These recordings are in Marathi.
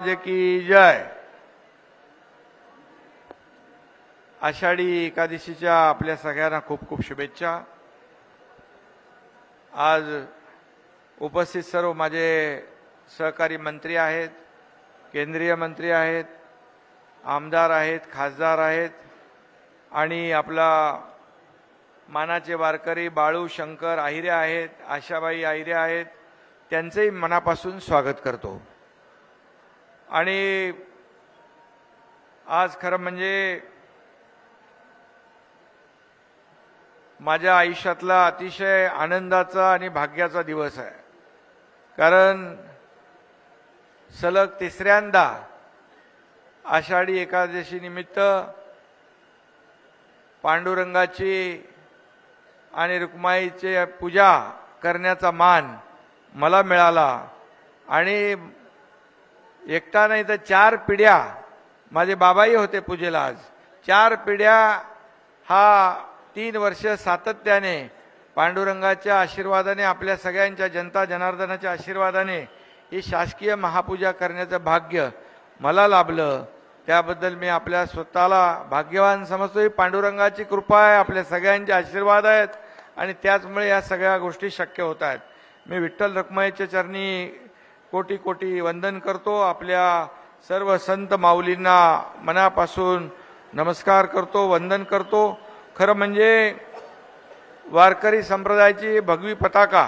की जय। आषाढी एकादशीच्या आपल्या सगळ्यांना खूप खूप शुभेच्छा। आज उपस्थित सर्व माझे सहकारी मंत्री आहेत, केंद्रीय मंत्री आहेत, आमदार आहेत, खासदार आहेत आणि आपला मानाचे वारकरी बाळू शंकर आहिरे आहेत, आशाबाई आहिरे आहेत, त्यांचेही मनापासून स्वागत करतो। आणि आज खरं म्हणजे माझ्या आयुष्यातला अतिशय आनंदाचा आणि भाग्याचा दिवस आहे, कारण सलग तिसऱ्यांदा आषाढी एकादशी निमित्त पांडुरंगाची आणि रुक्माईची पूजा करण्याचा मान मला मिळाला। आणि एकटा नाही तर 4 पिढ्या, माझे बाबाही होते पूजेला। आज 4 पिढ्या हा 3 वर्ष सातत्याने पांडुरंगाच्या आशीर्वादाने, आपल्या सगळ्यांच्या जनता जनार्दनाच्या आशीर्वादाने ही शासकीय महापूजा करण्याचं भाग्य मला लाभलं। त्याबद्दल मी आपल्या स्वतःला भाग्यवान समजतो। पांडुरंगाची कृपा आहे, आपल्या सगळ्यांचे आशीर्वाद आहेत आणि त्याचमुळे या सगळ्या गोष्टी शक्य होत आहेत। मी विठ्ठल रखुमाईच्या चरणी कोटी कोटी वंदन करतो। आपल्या सर्व संत माऊलींना मनापासून नमस्कार करतो, वंदन करतो। खरं म्हणजे वारकरी संप्रदायाची भगवी पताका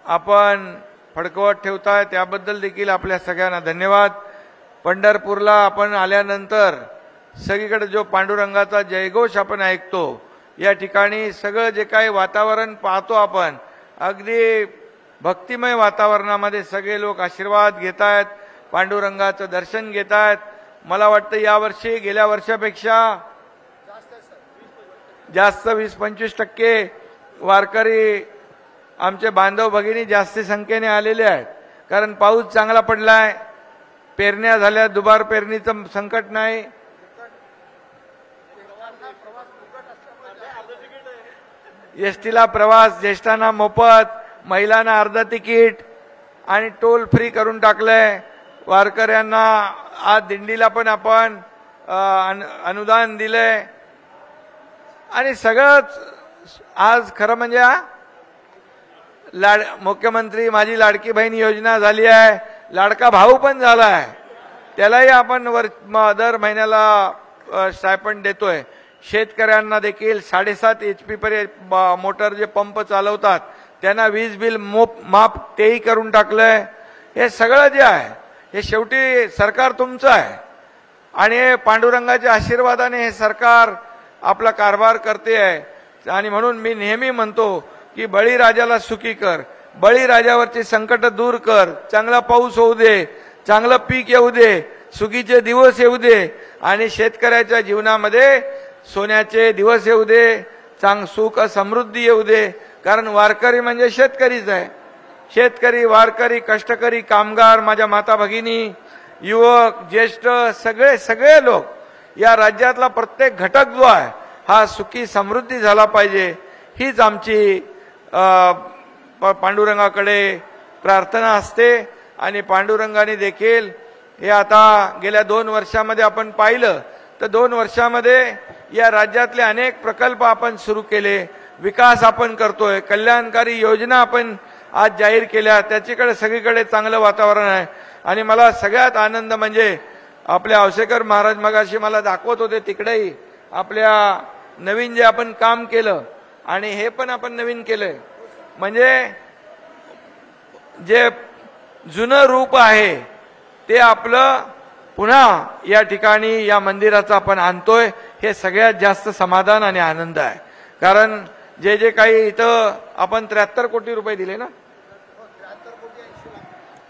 आपण फडकवत ठेवताय, त्याबद्दल देखील आपल्या सगळ्यांना धन्यवाद। पंढरपूरला आपण आल्यानंतर सगळीकडे जो पांडुरंगाचा जयघोष आपण ऐकतो, या ठिकाणी सगळं जे काही वातावरण पाहतो आपण, अगदी भक्तिमय वातावरणामध्ये सगळे लोक आशीर्वाद घेत आहेत, पांडुरंगाचं दर्शन घेत आहेत। मला वाटतं यावर्षी गेल्या वर्षापेक्षा जास्त 20-25% वारकरी आमचे बांधव भगिनी जास्त संख्येने आलेले आहेत, कारण पाऊस चांगला पडलाय, पेरण्या झाल्या, दुबार पेरणीचं संकट नाही। एसटीला प्रवास ज्येष्ठांना मोफत, महिलांना अर्ध तिकीट आणि टोल फ्री करून टाकलंय। वारकऱ्यांना आज दिंडीला पण आपण अनुदान दिलंय आणि सगळंच आज खरं म्हणजे मुख्यमंत्री माझी लाडकी बहीण योजना झाली आहे, लाडका भाऊ पण झाला आहे, त्यालाही आपण दर महिन्याला स्टायपंड देतोय। शेतकऱ्यांना देखील 7.5 HP पर्यंत मोटर जे पंप चालवतात त्यांना वीज बिल माफ तेही करून टाकलंय। हे सगळं जे आहे हे शेवटी सरकार तुमचं आहे आणि पांडुरंगाच्या आशीर्वादाने हे सरकार आपला कारभार करते आहे। आणि म्हणून मी नेहमी म्हणतो की बळीराजाला सुखी कर, बळीराजावरचे संकट दूर कर, चांगला पाऊस होऊ दे, चांगलं पीक येऊ दे, सुखीचे दिवस येऊ दे आणि शेतकऱ्याच्या जीवनामध्ये सोन्याचे दिवस येऊ दे, सुख समृद्धी येऊ दे। कारण वारकरी म्हणजे शेतकरीच आहे। शेतकरी, वारकरी, कष्टकरी, कामगार, माझ्या माता भगिनी, युवक, ज्येष्ठ, सगळे लोक, या राज्यातला प्रत्येक घटक जो आहे हा सुखी समृद्धी झाला पाहिजे, हीच आमची पांडुरंगाकडे प्रार्थना असते। आणि पांडुरंगाने देखील हे आता गेल्या 2 वर्षामध्ये आपण पाहिलं तर 2 वर्षामध्ये या राज्यातले अनेक प्रकल्प आपण सुरू केले, विकास आपण करतोय, कल्याणकारी योजना आपण आज जाहीर केल्या, त्याच्याकडे सगळीकडे चांगलं वातावरण आहे। आणि मला सगळ्यात आनंद म्हणजे आपल्या औसेकर महाराज मगाशी मला दाखवत होते, तिकडेही आपल्या नवीन जे आपण काम केलं आणि हे पण आपण नवीन केलंय, म्हणजे जे जुनं रूप आहे ते आपलं पुन्हा या ठिकाणी या मंदिराचं आपण आणतोय, हे सगळ्यात जास्त समाधान आणि आनंद आहे। कारण जे काही इथं आपण 73 कोटी रुपये दिले ना,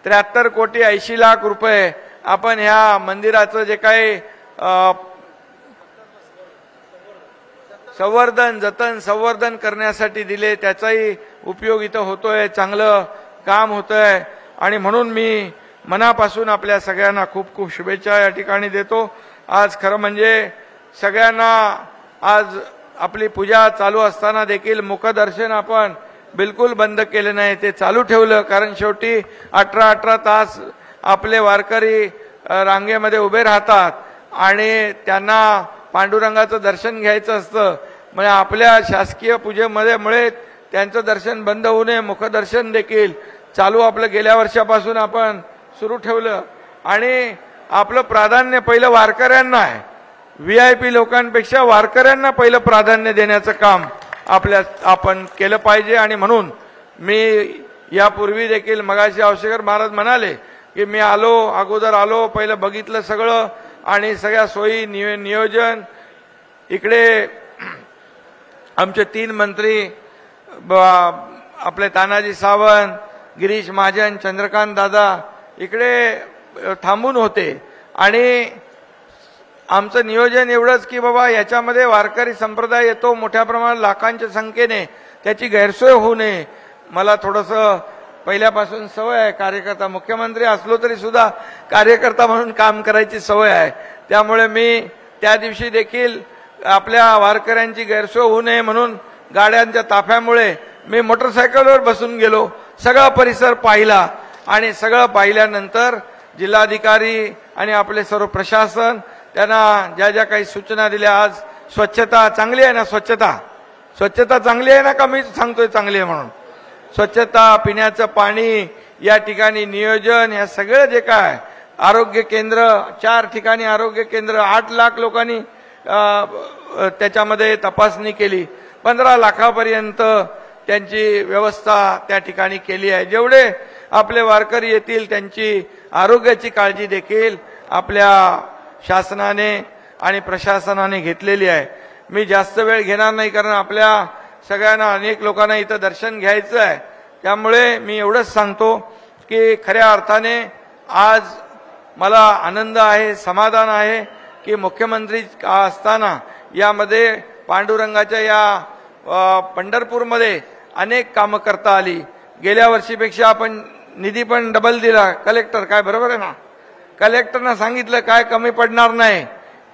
73 कोटी 80 लाख रुपये आपण ह्या मंदिराचं जे काही संवर्धन करण्यासाठी दिले, त्याचाही उपयोग इथं होतोय, चांगलं काम होतंय। आणि म्हणून मी मनापासून आपल्या सगळ्यांना खूप खूप शुभेच्छा या ठिकाणी देतो। आज खरं म्हणजे सगळ्यांना आज आपली पूजा चालू असताना देखील मुखदर्शन आपण बिलकुल बंद केले नाही, ते चालू ठेवलं, कारण शेवटी 18 तास आपले वारकरी रांगेमध्ये उभे राहतात आणि त्यांना पांडुरंगाचं दर्शन घ्यायचं असतं. म्हणजे आपल्या शासकीय पूजेमुळे त्यांचं दर्शन बंद होऊ नये, मुखदर्शन देखील चालू आपलं गेल्या वर्षापासून आपण सुरू ठेवलं आणि आपलं प्राधान्य पहिलं वारकऱ्यांना आहे. VIP लोकांपेक्षा वारकऱ्यांना पहिलं प्राधान्य देण्याचं काम आपण केलं पाहिजे. आणि म्हणून मी यापूर्वी देखील मगाशी औशेकर महाराज म्हणाले की मी अगोदर आलो, पहिलं बघितलं सगळं आणि सगळ्या सोयी नियोजन. इकडे आमचे 3 मंत्री आपले तानाजी सावंत, गिरीश महाजन, चंद्रकांत दादा इकडे थांबून होते आणि आमचं नियोजन एवढंच की बाबा याच्यामध्ये वारकरी संप्रदाय येतो मोठ्या प्रमाणात लाखांच्या संख्येने, त्याची गैरसोय होऊ नये. मला थोडंसं पहिल्यापासून सवय आहे, कार्यकर्ता मुख्यमंत्री असलो तरी सुद्धा कार्यकर्ता म्हणून काम करायची सवय आहे. त्यामुळे मी त्या दिवशी देखील आपल्या वारकऱ्यांची गैरसोय होऊ नये म्हणून गाड्यांच्या ताफ्यामुळे मी मोटरसायकलवर बसून गेलो, सगळा परिसर पाहिला आणि सगळं पाहिल्यानंतर जिल्हाधिकारी आणि आपले सर्व प्रशासन त्यांना ज्या ज्या काही सूचना दिल्या. आज स्वच्छता चांगली आहे ना? स्वच्छता चांगली आहे ना? का मी सांगतोय चांगली आहे म्हणून? स्वच्छता, पिण्याचं पाणी, या ठिकाणी नियोजन, हे सगळं जे काय, आरोग्य केंद्र 4 ठिकाणी आरोग्य केंद्र, 8 लाख लोकांनी त्याच्यामध्ये तपासणी केली, 15 लाखापर्यंत त्यांची व्यवस्था त्या ठिकाणी केली आहे. जेवढे आपले वारकरी येतील त्यांची आरोग्याची काळजी देखील आपल्या शासनाने आणि प्रशासनाने घेतलेली आहे. मी जास्त वेळ घेणार नाही कारण आपल्या सगळ्यांना अनेक लोकांना इथं दर्शन घ्यायचं आहे. त्यामुळे मी एवढंच सांगतो की खऱ्या अर्थाने आज मला आनंद आहे, समाधान आहे की मुख्यमंत्री असताना यामध्ये पांडुरंगाच्या या पंढरपूरमध्ये अनेक कामं करता आली. गेल्या वर्षीपेक्षा आपण निधी पण डबल दिला. कलेक्टर काय बरोबर आहे ना? कलेक्टरनं सांगितलं काय कमी पडणार नाही,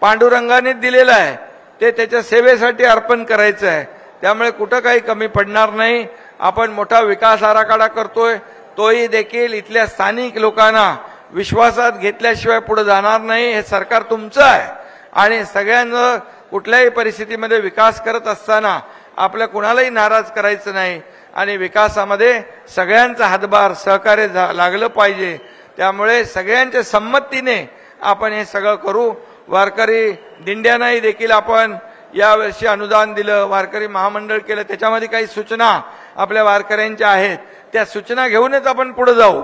पांडुरंगानेच दिलेलं आहे, ते त्याच्या सेवेसाठी अर्पण करायचं आहे. त्यामुळे कुठं काही कमी पडणार नाही. आपण मोठा विकास आराखडा करतोय, तोही देखील इथल्या स्थानिक लोकांना विश्वासात घेतल्याशिवाय पुढे जाणार नाही. हे सरकार तुमचं आहे आणि सगळ्यांना कुठल्याही परिस्थितीमध्ये विकास करत असताना आपल्या कुणालाही नाराज करायचं नाही आणि विकासामध्ये सगळ्यांचा हातभार सहकार्य लागलं पाहिजे. त्यामुळे सगळ्यांच्या संमतीने आपण हे सगळं करू. वारकरी दिंड्यांनाही देखील आपण यावर्षी अनुदान दिलं, वारकरी महामंडळ केलं, त्याच्यामध्ये काही सूचना आपल्या वारकऱ्यांच्या आहेत, त्या सूचना घेऊनच आपण पुढे जाऊ.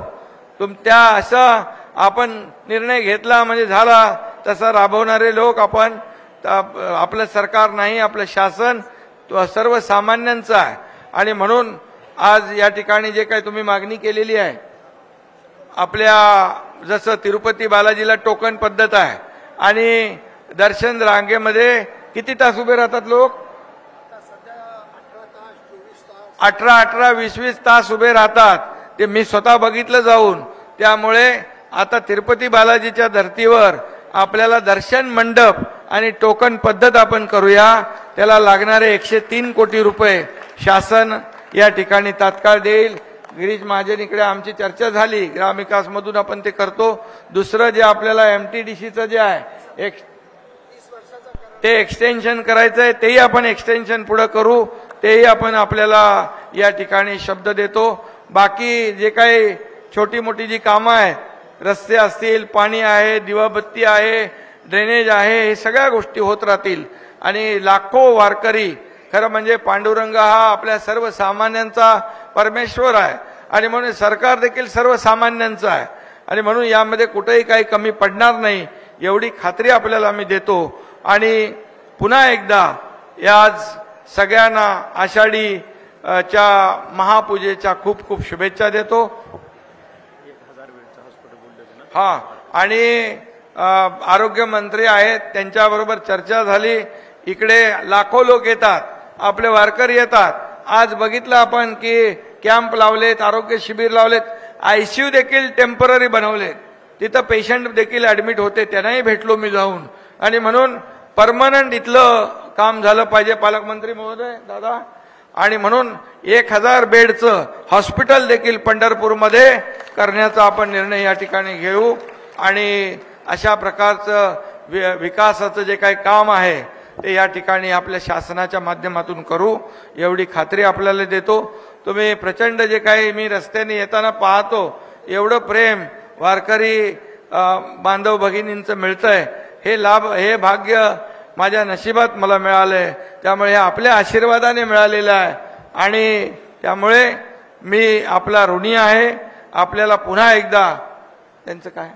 त्या असा आपण निर्णय घेतला म्हणजे झाला तसा राबवणारे लोक आपण, आपलं सरकार नाही, आपलं शासन सर्वसामान्यांचं आहे. आणि म्हणून आज या ठिकाणी जे काही तुम्ही मागणी केलेली आहे, आपल्या जसं तिरुपती बालाजीला टोकन पद्धत आहे आणि दर्शन रांगेमध्ये किती तास उभे राहतात लोक? 18, 20 तास उभे राहतात. ते मी स्वतः बघितलं जाऊन. त्यामुळे आता तिरुपती बालाजीच्या धर्तीवर आपल्याला दर्शन मंडप आणि टोकन पद्धत आपण करूया. त्याला लागणारे 103 कोटी रुपये शासन या ठिकाणी तात्काळ देईल. गिरीश महाजन इकडे आमची चर्चा झाली, ग्रामविकास मधून आपण ते करतो. दुसरं जे आपल्याला MTDCचं जे आहे ते एक्सटेन्शन करायचं आहे, तेही आपण एक्सटेन्शन पुढे करू. तेही आपण आपल्याला या ठिकाणी शब्द देतो. बाकी जे काही छोटी मोठी जी कामं आहेत, रस्ते असतील, पाणी आहे, दिवाबत्ती आहे, ड्रेनेज आहे, हे सगळ्या गोष्टी होत राहतील. आणि लाखो वारकरी, खरं म्हणजे पांडुरंग हा आपल्या सर्वसामान्यांचा परमेश्वर आहे आणि म्हणून सरकार देखील सर्वसामान्यांचं आहे आणि म्हणून यामध्ये कुठेही काही कमी पडणार नाही एवढी खात्री आपल्याला मी देतो. आणि पुन्हा एकदा आज सगळ्यांना आषाढीच्या महापूजेच्या खूप खूप शुभेच्छा देतो. हा, आणि आरोग्य मंत्री आहेत, त्यांच्याबरोबर चर्चा झाली. इकडे लाखो लोक येतात, आपले वारकरी येतात. आज बघितलं आपण की कॅम्प लावलेत, आरोग्य शिबिर लावलेत, ICU देखील टेम्पररी बनवले, तिथं पेशंट देखील ऍडमिट होते, त्यांनाही भेटलो मी जाऊन. आणि म्हणून परमनंट इथलं काम झालं पाहिजे पालकमंत्री महोदय दादा. आणि म्हणून 1000 बेडचं हॉस्पिटल देखील पंढरपूरमध्ये करण्याचा आपण निर्णय या ठिकाणी घेऊ. आणि अशा प्रकारचं विकासाचं जे काही काम आहे ते या ठिकाणी आपल्या शासनाच्या माध्यमातून करू एवढी खात्री आपल्याला देतो। तुम्ही प्रचंड जे काही मी रस्त्याने येताना पाहतो एवढं प्रेम वारकरी बांधव भगिनींचं मिळतंय, हे लाभ हे भाग्य माझ्या नशिबात मला मिळालंय, त्यामुळे हे आपल्या आशीर्वादाने मिळालेलं आहे आणि त्यामुळे मी आपला ऋणी आहे। आपल्याला पुन्हा एकदा त्यांचं काय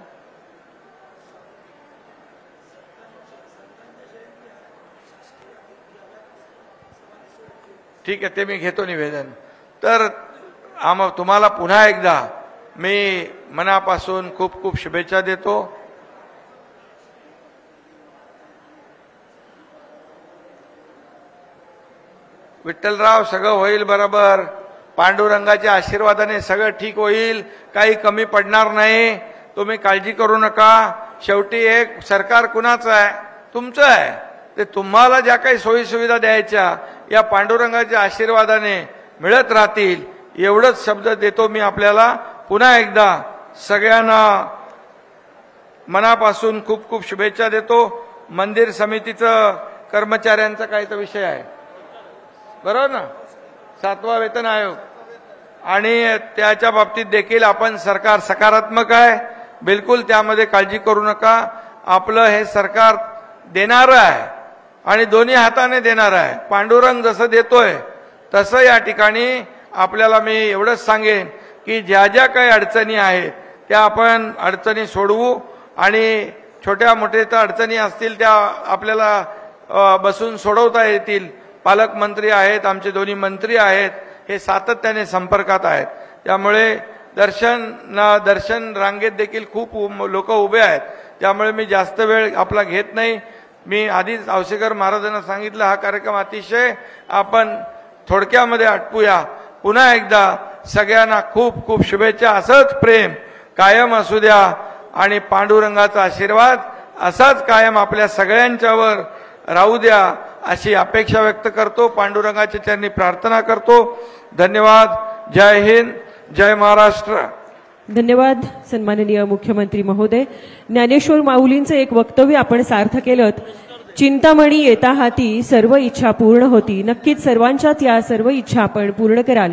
ठीक आहे ते मी घेतो निवेदन। तर तुम्हाला पुन्हा एकदा मी मनापासून खूप खूप शुभेच्छा देतो। विठ्ठलराव सगळं होईल बरोबर, पांडुरंगाच्या आशीर्वादाने सगळं ठीक होईल, काही कमी पडणार नाही, तुम्ही काळजी करू नका। शेवटी एक सरकार कुणाचं आहे? तुमचं आहे। ते तुम्हाला ज्या काही सोयी सुविधा द्यायच्या या पांडुरंगाच्या आशीर्वादाने मिळत राहतील एवढंच शब्द देतो मी आपल्याला। पुन्हा एकदा सगळ्यांना मनापासून खूप खूप शुभेच्छा देतो। मंदिर समितीचं कर्मचाऱ्यांचा काही तर विषय आहे बरोबर ना, 7वा वेतन आयोग, आणि त्याच्या बाबतीत देखील आपण सरकार सकारात्मक आहे, बिलकुल त्यामध्ये काळजी करू नका। आपलं हे सरकार देणारं आहे आणि दोन्ही हाताने देणार आहे। पांडुरंग जसं देतोय तसं या ठिकाणी आपल्याला मी एवढंच सांगेन की ज्या ज्या काही अडचणी आहेत त्या आपण अडचणी सोडवू आणि छोट्या मोठ्या अडचणी असतील त्या आपल्याला बसून सोडवता येतील। पालकमंत्री आहेत, आमचे दोन्ही मंत्री आहेत, हे सातत्याने संपर्कात आहेत, त्यामुळे दर्शन रांगेत देखील खूप लोक उभे आहेत, त्यामुळे मी जास्त वेळ आपला घेत नाही। मी आधीच औसेकर महाराजांना सांगितलं हा कार्यक्रम अतिशय आपण थोडक्यामध्ये आटपूया। पुन्हा एकदा सगळ्यांना खूप खूप शुभेच्छा। असंच प्रेम कायम असू द्या आणि पांडुरंगाचा आशीर्वाद असाच कायम आपल्या सगळ्यांच्यावर राहू द्या अशी अपेक्षा व्यक्त करतो। पांडुरंगाच्या चरणी प्रार्थना करतो। धन्यवाद। जय हिंद, जय महाराष्ट्र। धन्यवाद सन्माननीय मुख्यमंत्री महोदय। ज्ञानेश्वर माऊलींचं एक वक्तव्य आपण सार्थ केलं। चिंतामणी येता हाती सर्व इच्छा पूर्ण होती। नक्कीच सर्वांच्याच या सर्व इच्छा आपण पूर्ण कराल।